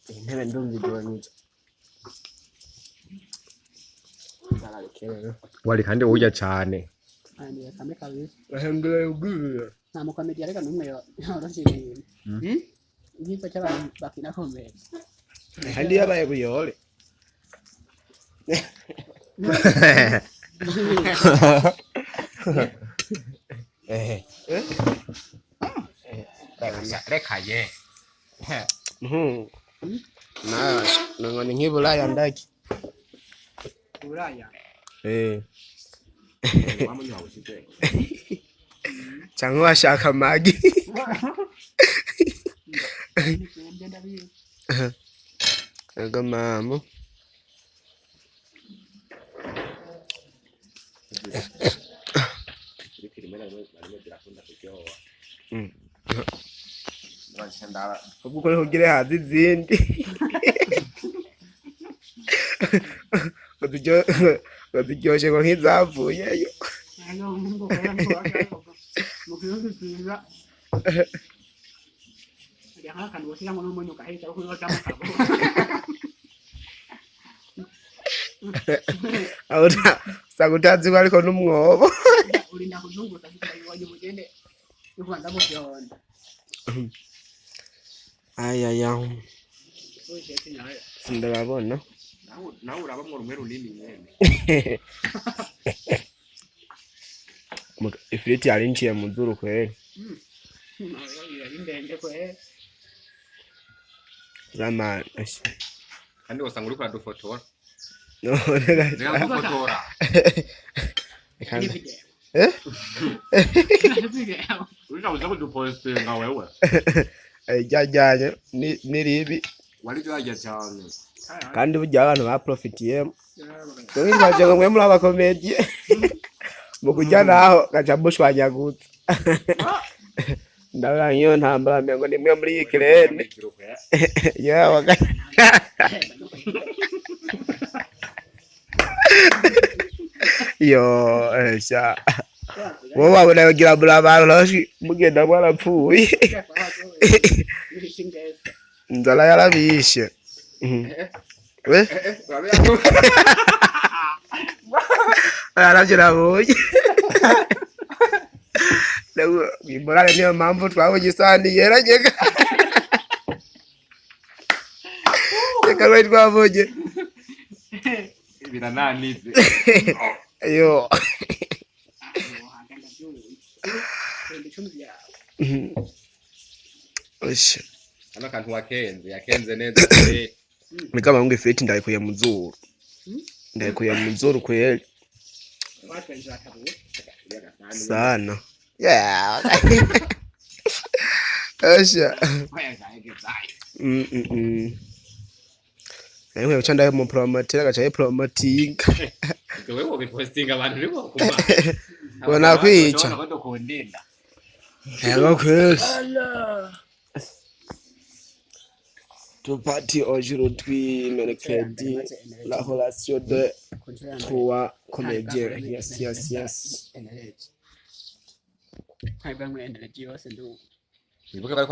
intebe ndumva igoranye wari kandi urya cyane kame kabisa ahembere ubwira nta mukomedi areka numwe yoroshiye nkipa cy'abantu bakina komedi kandi yabaye buyore reka ye nangoni nk'ibulaya ndaki uraya cyangwa washaka magi agamamu ubwo ntugire hazi izindi ngo nk'izavuyeyo usanga utazi ko ariko n'umwobo ayaya sindababona nawe urabamwe rumwe runini nyene ifiriti yarinjiye mu zuru kweli zamani kandi wasanga uriko uradufotora none urikabuza kudupostinga wewe ijyajyanye n'iribi wari ryaje cyane kandi burya abantu baprofitiyemo twibaje ngo mwe muri abakomediye mu kujya naho gaca mushwanyagutse ndabona iyo ntambara ngo nimwe muri Ukraine yawa yo sha wowe wabona yogira abantu rashi mugenda mwarapfuye inzara yarabishe we arabyo nabonye imborane niyo mpamvu twabonye isahani yeragega reka rwari twabonye birananize yo hano kantu yakenze neza nikama ngo ifiriti ndayikuye mu zuru kweli sana yeah asha Nawe uchanda mu promoter gacha promoting. Wewe ubipostinga abantu riko kuma. Bona kwica. Hello Chris. Tu parti aujourd'hui mercredi la relation de trois comédiens. Yes. Hai bang energy was ndo. Ibuka